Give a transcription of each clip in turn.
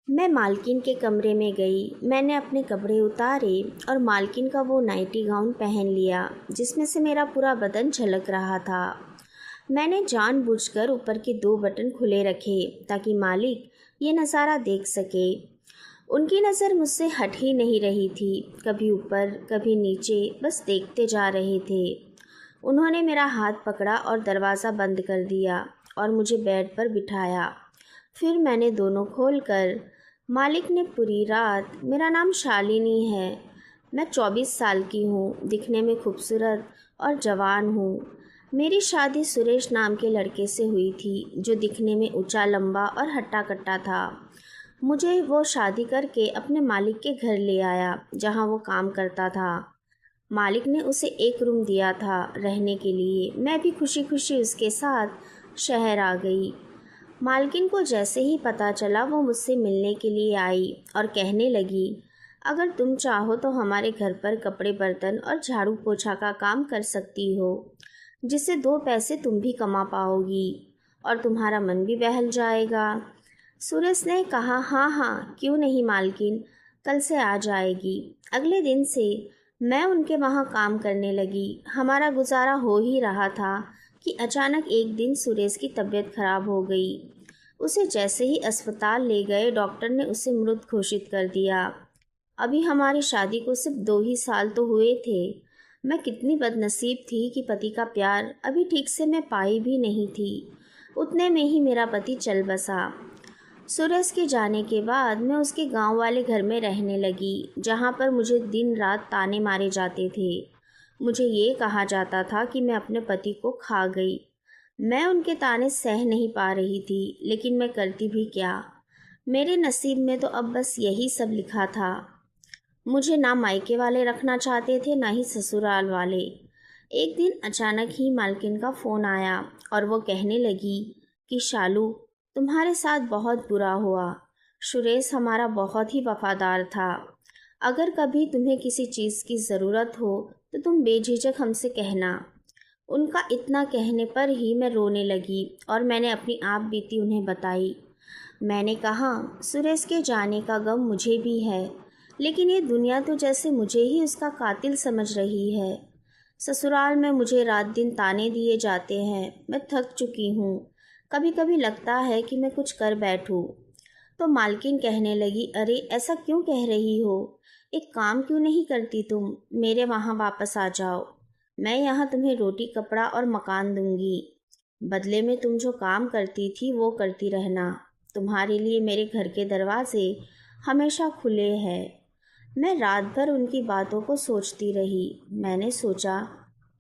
मैं मालकिन के कमरे में गई। मैंने अपने कपड़े उतारे और मालकिन का वो नाइटी गाउन पहन लिया जिसमें से मेरा पूरा बदन झलक रहा था। मैंने जानबूझकर ऊपर के 2 बटन खुले रखे ताकि मालिक ये नज़ारा देख सके। उनकी नज़र मुझसे हट ही नहीं रही थी, कभी ऊपर कभी नीचे, बस देखते जा रहे थे। उन्होंने मेरा हाथ पकड़ा और दरवाज़ा बंद कर दिया और मुझे बेड पर बिठाया। फिर मैंने दोनों खोलकर मालिक ने पूरी रात, मेरा नाम शालिनी है, मैं 24 साल की हूँ, दिखने में खूबसूरत और जवान हूँ। मेरी शादी सुरेश नाम के लड़के से हुई थी जो दिखने में ऊंचा, लंबा और हट्टा कट्टा था। मुझे वो शादी करके अपने मालिक के घर ले आया जहाँ वो काम करता था। मालिक ने उसे एक रूम दिया था रहने के लिए। मैं भी खुशी खुशी उसके साथ शहर आ गई। मालकिन को जैसे ही पता चला वो मुझसे मिलने के लिए आई और कहने लगी, अगर तुम चाहो तो हमारे घर पर कपड़े बर्तन और झाड़ू पोछा का काम कर सकती हो, जिससे 2 पैसे तुम भी कमा पाओगी और तुम्हारा मन भी बहल जाएगा। सुरेश ने कहा, हाँ हाँ, क्यों नहीं मालकिन, कल से आ जाएगी। अगले दिन से मैं उनके वहाँ काम करने लगी। हमारा गुजारा हो ही रहा था कि अचानक एक दिन सुरेश की तबीयत खराब हो गई। उसे जैसे ही अस्पताल ले गए, डॉक्टर ने उसे मृत घोषित कर दिया। अभी हमारी शादी को सिर्फ 2 ही साल तो हुए थे। मैं कितनी बदनसीब थी कि पति का प्यार अभी ठीक से मैं पाई भी नहीं थी। उतने में ही मेरा पति चल बसा। सुरेश के जाने के बाद मैं उसके गांव वाले घर में रहने लगी, जहां पर मुझे दिन रात ताने मारे जाते थे। मुझे ये कहा जाता था कि मैं अपने पति को खा गई। मैं उनके ताने सह नहीं पा रही थी, लेकिन मैं करती भी क्या। मेरे नसीब में तो अब बस यही सब लिखा था। मुझे ना मायके वाले रखना चाहते थे, ना ही ससुराल वाले। एक दिन अचानक ही मालकिन का फ़ोन आया और वो कहने लगी कि शालू, तुम्हारे साथ बहुत बुरा हुआ। सुरेश हमारा बहुत ही वफादार था। अगर कभी तुम्हें किसी चीज़ की ज़रूरत हो तो तुम बेझिझक हमसे कहना। उनका इतना कहने पर ही मैं रोने लगी और मैंने अपनी आप बीती उन्हें बताई। मैंने कहा, सुरेश के जाने का गम मुझे भी है, लेकिन ये दुनिया तो जैसे मुझे ही उसका कातिल समझ रही है। ससुराल में मुझे रात दिन ताने दिए जाते हैं। मैं थक चुकी हूँ। कभी कभी लगता है कि मैं कुछ कर बैठूँ। तो मालकिन कहने लगी, अरे ऐसा क्यों कह रही हो? एक काम क्यों नहीं करती तुम? मेरे वहाँ वापस आ जाओ। मैं यहाँ तुम्हें रोटी, कपड़ा और मकान दूंगी। बदले में तुम जो काम करती थी वो करती रहना। तुम्हारे लिए मेरे घर के दरवाजे हमेशा खुले हैं। मैं रात भर उनकी बातों को सोचती रही। मैंने सोचा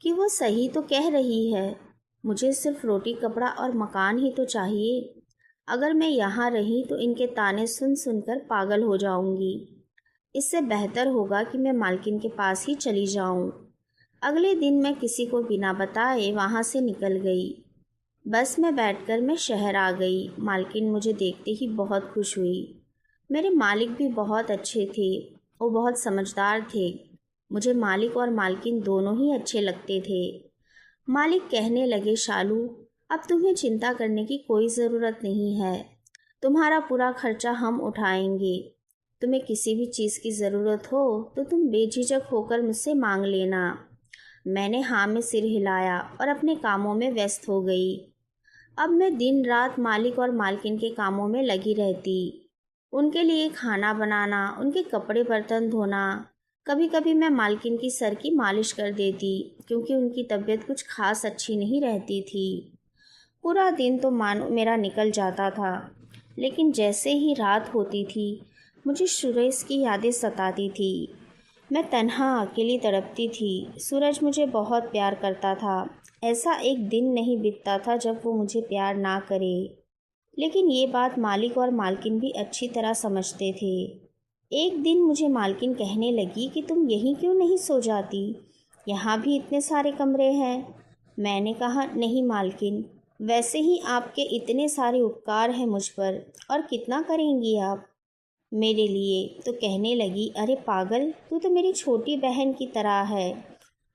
कि वो सही तो कह रही है। मुझे सिर्फ रोटी, कपड़ा और मकान ही तो चाहिए। अगर मैं यहाँ रही तो इनके ताने सुन सुनकर पागल हो जाऊंगी। इससे बेहतर होगा कि मैं मालकिन के पास ही चली जाऊं। अगले दिन मैं किसी को बिना बताए वहाँ से निकल गई। बस में बैठकर मैं शहर आ गई। मालकिन मुझे देखते ही बहुत खुश हुई। मेरे मालिक भी बहुत अच्छे थे। वो बहुत समझदार थे। मुझे मालिक और मालकिन दोनों ही अच्छे लगते थे। मालिक कहने लगे, शालू, अब तुम्हें चिंता करने की कोई ज़रूरत नहीं है। तुम्हारा पूरा खर्चा हम उठाएंगे। तुम्हें किसी भी चीज़ की ज़रूरत हो तो तुम बेझिझक होकर मुझसे मांग लेना। मैंने हाँ में सिर हिलाया और अपने कामों में व्यस्त हो गई। अब मैं दिन रात मालिक और मालकिन के कामों में लगी रहती। उनके लिए खाना बनाना, उनके कपड़े बर्तन धोना। कभी कभी मैं मालकिन की सर की मालिश कर देती, क्योंकि उनकी तबीयत कुछ खास अच्छी नहीं रहती थी। पूरा दिन तो मानो मेरा निकल जाता था, लेकिन जैसे ही रात होती थी मुझे सुरेश की यादें सताती थी। मैं तन्हा अकेली तड़पती थी। सूरज मुझे बहुत प्यार करता था। ऐसा एक दिन नहीं बीतता था जब वो मुझे प्यार ना करे। लेकिन ये बात मालिक और मालकिन भी अच्छी तरह समझते थे। एक दिन मुझे मालकिन कहने लगी कि तुम यहीं क्यों नहीं सो जाती? यहाँ भी इतने सारे कमरे हैं। मैंने कहा, नहीं मालकिन, वैसे ही आपके इतने सारे उपकार हैं मुझ पर, और कितना करेंगी आप मेरे लिए? तो कहने लगी, अरे पागल, तू तो मेरी छोटी बहन की तरह है।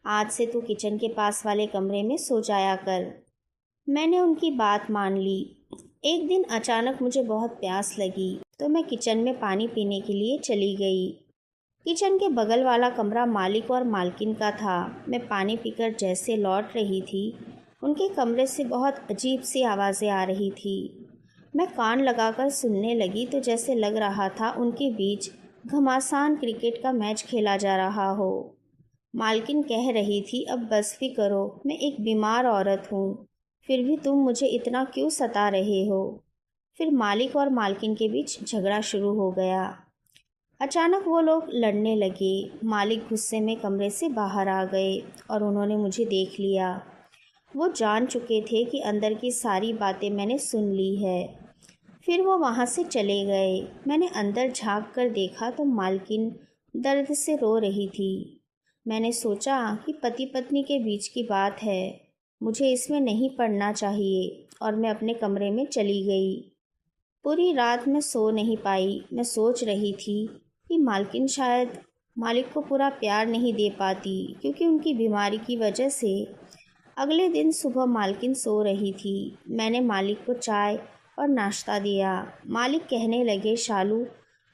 आज से तू किचन के पास वाले कमरे में सो जाया कर। मैंने उनकी बात मान ली। एक दिन अचानक मुझे बहुत प्यास लगी। तो मैं किचन में पानी पीने के लिए चली गई। किचन के बगल वाला कमरा मालिक और मालकिन का था। मैं पानी पीकर जैसे लौट रही थी, उनके कमरे से बहुत अजीब सी आवाज़ें आ रही थी। मैं कान लगाकर सुनने लगी तो जैसे लग रहा था उनके बीच घमासान क्रिकेट का मैच खेला जा रहा हो। मालकिन कह रही थी, अब बस भी करो, मैं एक बीमार औरत हूँ, फिर भी तुम मुझे इतना क्यों सता रहे हो। फिर मालिक और मालकिन के बीच झगड़ा शुरू हो गया। अचानक वो लोग लड़ने लगे। मालिक गुस्से में कमरे से बाहर आ गए और उन्होंने मुझे देख लिया। वो जान चुके थे कि अंदर की सारी बातें मैंने सुन ली है। फिर वो वहाँ से चले गए। मैंने अंदर झांक कर देखा तो मालकिन दर्द से रो रही थी। मैंने सोचा कि पति पत्नी के बीच की बात है, मुझे इसमें नहीं पड़ना चाहिए, और मैं अपने कमरे में चली गई। पूरी रात मैं सो नहीं पाई। मैं सोच रही थी कि मालकिन शायद मालिक को पूरा प्यार नहीं दे पाती, क्योंकि उनकी बीमारी की वजह से। अगले दिन सुबह मालकिन सो रही थी। मैंने मालिक को चाय और नाश्ता दिया। मालिक कहने लगे, शालू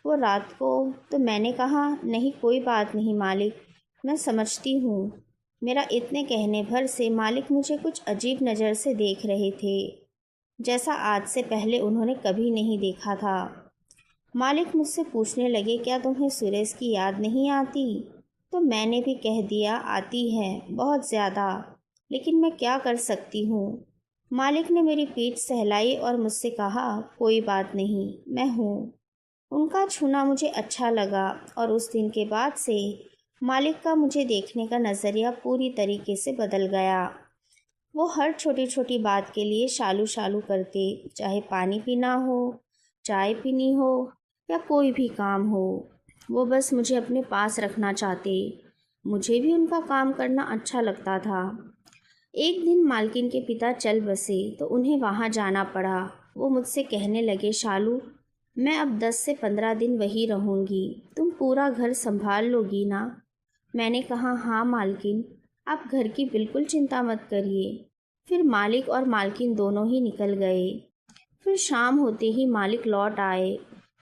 वो रात को। तो मैंने कहा, नहीं कोई बात नहीं मालिक, मैं समझती हूँ। मेरा इतने कहने भर से मालिक मुझे कुछ अजीब नज़र से देख रहे थे, जैसा आज से पहले उन्होंने कभी नहीं देखा था। मालिक मुझसे पूछने लगे, क्या तुम्हें सुरेश की याद नहीं आती? तो मैंने भी कह दिया, आती है, बहुत ज़्यादा, लेकिन मैं क्या कर सकती हूँ। मालिक ने मेरी पीठ सहलाई और मुझसे कहा, कोई बात नहीं, मैं हूँ। उनका छूना मुझे अच्छा लगा और उस दिन के बाद से मालिक का मुझे देखने का नज़रिया पूरी तरीके से बदल गया। वो हर छोटी छोटी बात के लिए शालू शालू करते, चाहे पानी पीना हो, चाय पीनी हो या कोई भी काम हो। वो बस मुझे अपने पास रखना चाहते। मुझे भी उनका काम करना अच्छा लगता था। एक दिन मालकिन के पिता चल बसे तो उन्हें वहाँ जाना पड़ा। वो मुझसे कहने लगे, शालू मैं अब 10 से 15 दिन वहीं रहूँगी, तुम पूरा घर संभाल लोगी ना? मैंने कहा, हाँ मालकिन, आप घर की बिल्कुल चिंता मत करिए। फिर मालिक और मालकिन दोनों ही निकल गए। फिर शाम होते ही मालिक लौट आए।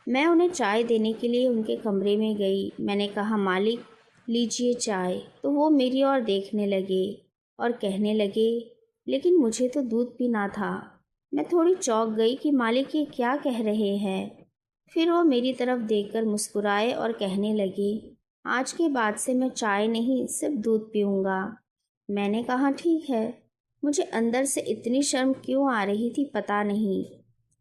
मैं उन्हें चाय देने के लिए उनके कमरे में गई। मैंने कहा, मालिक लीजिए चाय। तो वो मेरी ओर देखने लगे और कहने लगे, लेकिन मुझे तो दूध पीना था। मैं थोड़ी चौंक गई कि मालिक ये क्या कह रहे हैं। फिर वो मेरी तरफ देखकर मुस्कुराए और कहने लगे, आज के बाद से मैं चाय नहीं सिर्फ दूध पीऊँगा। मैंने कहा, ठीक है। मुझे अंदर से इतनी शर्म क्यों आ रही थी पता नहीं,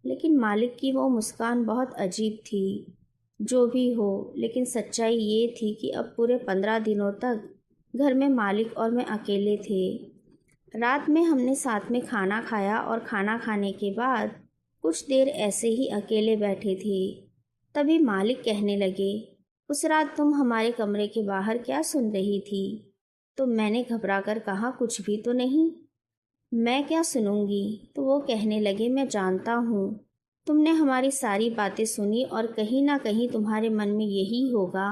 लेकिन मालिक की वो मुस्कान बहुत अजीब थी। जो भी हो, लेकिन सच्चाई ये थी कि अब पूरे 15 दिनों तक घर में मालिक और मैं अकेले थे। रात में हमने साथ में खाना खाया और खाना खाने के बाद कुछ देर ऐसे ही अकेले बैठे थे। तभी मालिक कहने लगे, उस रात तुम हमारे कमरे के बाहर क्या सुन रही थी? तो मैंने घबराकर कहा, कुछ भी तो नहीं। मैं क्या सुनूंगी? तो वो कहने लगे, मैं जानता हूँ तुमने हमारी सारी बातें सुनी और कहीं ना कहीं तुम्हारे मन में यही होगा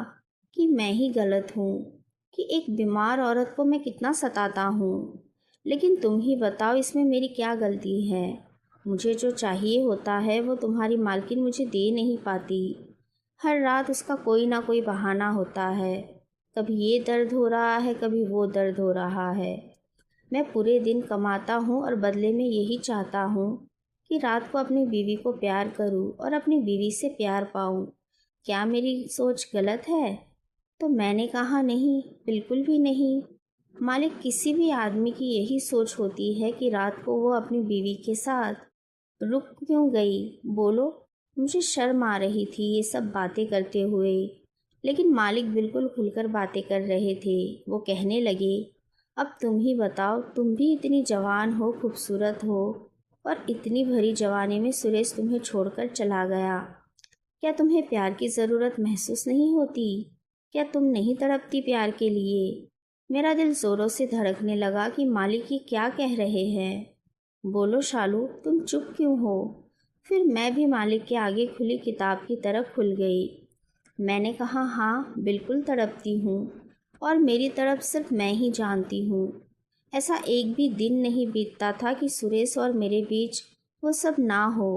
कि मैं ही गलत हूँ, कि एक बीमार औरत को मैं कितना सताता हूँ। लेकिन तुम ही बताओ, इसमें मेरी क्या गलती है? मुझे जो चाहिए होता है वो तुम्हारी मालकिन मुझे दे नहीं पाती। हर रात उसका कोई ना कोई बहाना होता है, कभी ये दर्द हो रहा है, कभी वो दर्द हो रहा है। मैं पूरे दिन कमाता हूँ और बदले में यही चाहता हूँ कि रात को अपनी बीवी को प्यार करूँ और अपनी बीवी से प्यार पाऊँ। क्या मेरी सोच गलत है? तो मैंने कहा, नहीं, बिल्कुल भी नहीं। मालिक, किसी भी आदमी की यही सोच होती है कि रात को वो अपनी बीवी के साथ रुक क्यों गई? बोलो। मुझे शर्म आ रही थी ये सब बातें करते हुए, लेकिन मालिक बिल्कुल खुलकर बातें कर रहे थे। वो कहने लगे, अब तुम ही बताओ, तुम भी इतनी जवान हो, खूबसूरत हो, और इतनी भरी जवानी में सुरेश तुम्हें छोड़कर चला गया। क्या तुम्हें प्यार की ज़रूरत महसूस नहीं होती? क्या तुम नहीं तड़पती प्यार के लिए? मेरा दिल ज़ोरों से धड़कने लगा कि मालिक ये क्या कह रहे हैं। बोलो शालू, तुम चुप क्यों हो? फिर मैं भी मालिक के आगे खुली किताब की तरह खुल गई। मैंने कहा, हाँ, बिल्कुल तड़पती हूँ, और मेरी तड़प सिर्फ मैं ही जानती हूँ। ऐसा एक भी दिन नहीं बीतता था कि सुरेश और मेरे बीच वो सब ना हो।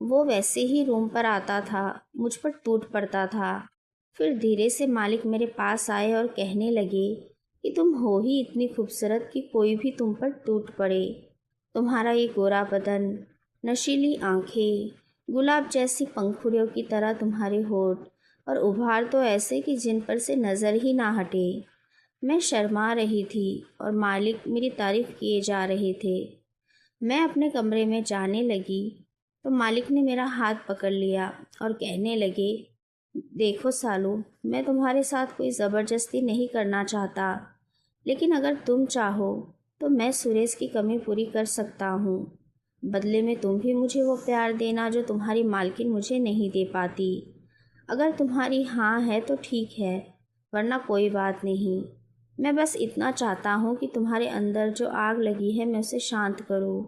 वो वैसे ही रूम पर आता था, मुझ पर टूट पड़ता था। फिर धीरे से मालिक मेरे पास आए और कहने लगे कि तुम हो ही इतनी खूबसूरत कि कोई भी तुम पर टूट पड़े। तुम्हारा ये गोरा बदन, नशीली आंखें, गुलाब जैसी पंखुड़ियों की तरह तुम्हारे होठ और उभार तो ऐसे कि जिन पर से नज़र ही ना हटे। मैं शर्मा रही थी और मालिक मेरी तारीफ़ किए जा रहे थे। मैं अपने कमरे में जाने लगी तो मालिक ने मेरा हाथ पकड़ लिया और कहने लगे, देखो सालू, मैं तुम्हारे साथ कोई ज़बरदस्ती नहीं करना चाहता, लेकिन अगर तुम चाहो तो मैं सुरेश की कमी पूरी कर सकता हूँ। बदले में तुम भी मुझे वो प्यार देना जो तुम्हारी मालकिन मुझे नहीं दे पाती। अगर तुम्हारी हाँ है तो ठीक है, वरना कोई बात नहीं। मैं बस इतना चाहता हूँ कि तुम्हारे अंदर जो आग लगी है मैं उसे शांत करूँ।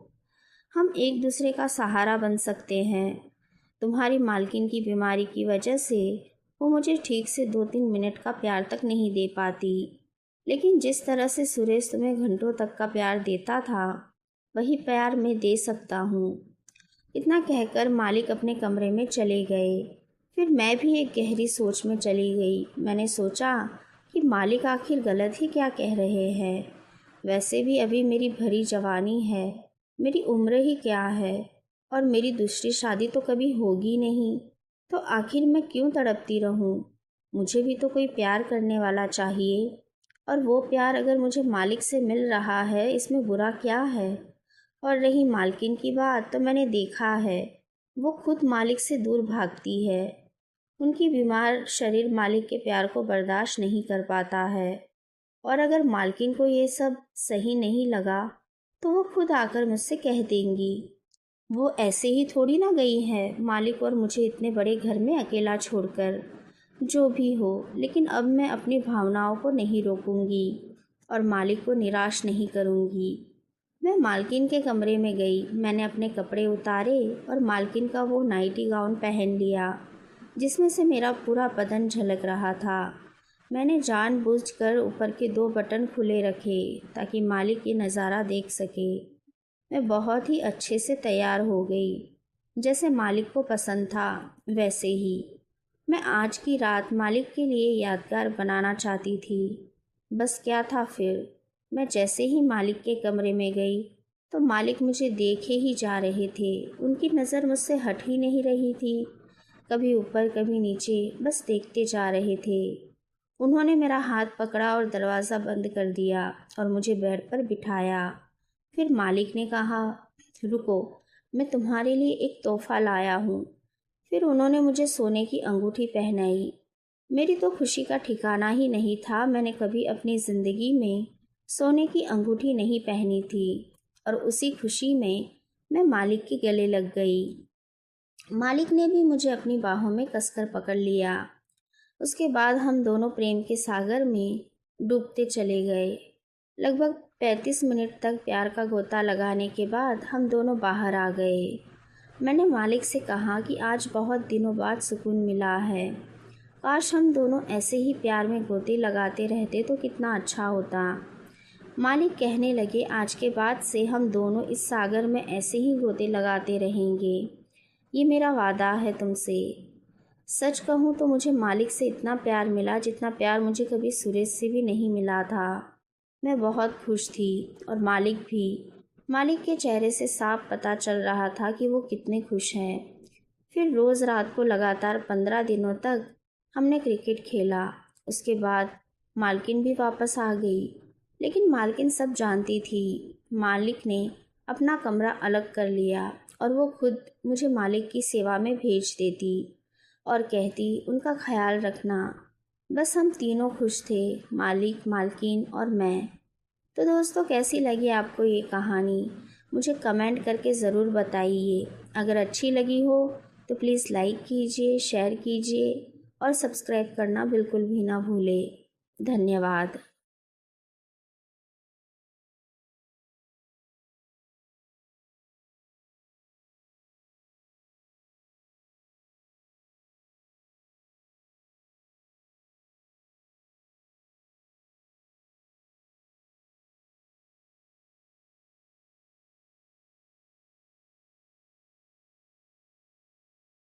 हम एक दूसरे का सहारा बन सकते हैं। तुम्हारी मालकिन की बीमारी की वजह से वो मुझे ठीक से 2-3 मिनट का प्यार तक नहीं दे पाती, लेकिन जिस तरह से सुरेश तुम्हें घंटों तक का प्यार देता था, वही प्यार मैं दे सकता हूँ। इतना कहकर मालिक अपने कमरे में चले गए। फिर मैं भी एक गहरी सोच में चली गई। मैंने सोचा कि मालिक आखिर गलत ही क्या कह रहे हैं। वैसे भी अभी मेरी भरी जवानी है, मेरी उम्र ही क्या है, और मेरी दूसरी शादी तो कभी होगी नहीं, तो आखिर मैं क्यों तड़पती रहूं। मुझे भी तो कोई प्यार करने वाला चाहिए, और वो प्यार अगर मुझे मालिक से मिल रहा है, इसमें बुरा क्या है। और रही मालकिन की बात, तो मैंने देखा है वो खुद मालिक से दूर भागती है। उनकी बीमार शरीर मालिक के प्यार को बर्दाश्त नहीं कर पाता है, और अगर मालकिन को ये सब सही नहीं लगा तो वो खुद आकर मुझसे कह देंगी। वो ऐसे ही थोड़ी ना गई है मालिक और मुझे इतने बड़े घर में अकेला छोड़कर। जो भी हो, लेकिन अब मैं अपनी भावनाओं को नहीं रोकूंगी और मालिक को निराश नहीं करूंगी। मैं मालकिन के कमरे में गई। मैंने अपने कपड़े उतारे और मालकिन का वो नाइटी गाउन पहन लिया जिसमें से मेरा पूरा बदन झलक रहा था। मैंने जानबूझकर ऊपर के 2 बटन खुले रखे ताकि मालिक ये नज़ारा देख सके। मैं बहुत ही अच्छे से तैयार हो गई, जैसे मालिक को पसंद था वैसे ही। मैं आज की रात मालिक के लिए यादगार बनाना चाहती थी। बस क्या था फिर। मैं जैसे ही मालिक के कमरे में गई तो मालिक मुझे देखे ही जा रहे थे। उनकी नज़र मुझसे हट ही नहीं रही थी, कभी ऊपर कभी नीचे, बस देखते जा रहे थे। उन्होंने मेरा हाथ पकड़ा और दरवाज़ा बंद कर दिया और मुझे बेड पर बिठाया। फिर मालिक ने कहा, रुको, मैं तुम्हारे लिए एक तोहफ़ा लाया हूँ। फिर उन्होंने मुझे सोने की अंगूठी पहनाई। मेरी तो खुशी का ठिकाना ही नहीं था। मैंने कभी अपनी ज़िंदगी में सोने की अंगूठी नहीं पहनी थी, और उसी खुशी में मैं मालिक के गले लग गई। मालिक ने भी मुझे अपनी बाहों में कसकर पकड़ लिया। उसके बाद हम दोनों प्रेम के सागर में डूबते चले गए। लगभग 35 मिनट तक प्यार का गोता लगाने के बाद हम दोनों बाहर आ गए। मैंने मालिक से कहा कि आज बहुत दिनों बाद सुकून मिला है। काश हम दोनों ऐसे ही प्यार में गोते लगाते रहते तो कितना अच्छा होता। मालिक कहने लगे, आज के बाद से हम दोनों इस सागर में ऐसे ही गोते लगाते रहेंगे। ये मेरा वादा है तुमसे। सच कहूँ तो मुझे मालिक से इतना प्यार मिला जितना प्यार मुझे कभी सुरेश से भी नहीं मिला था। मैं बहुत खुश थी और मालिक भी। मालिक के चेहरे से साफ पता चल रहा था कि वो कितने खुश हैं। फिर रोज़ रात को लगातार 15 दिनों तक हमने क्रिकेट खेला। उसके बाद मालकिन भी वापस आ गई, लेकिन मालकिन सब जानती थी। मालिक ने अपना कमरा अलग कर लिया और वो खुद मुझे मालिक की सेवा में भेज देती और कहती, उनका ख्याल रखना। बस हम तीनों खुश थे, मालिक, मालकिन और मैं। तो दोस्तों, कैसी लगी आपको ये कहानी? मुझे कमेंट करके ज़रूर बताइए। अगर अच्छी लगी हो तो प्लीज़ लाइक कीजिए, शेयर कीजिए और सब्सक्राइब करना बिल्कुल भी ना भूलें। धन्यवाद।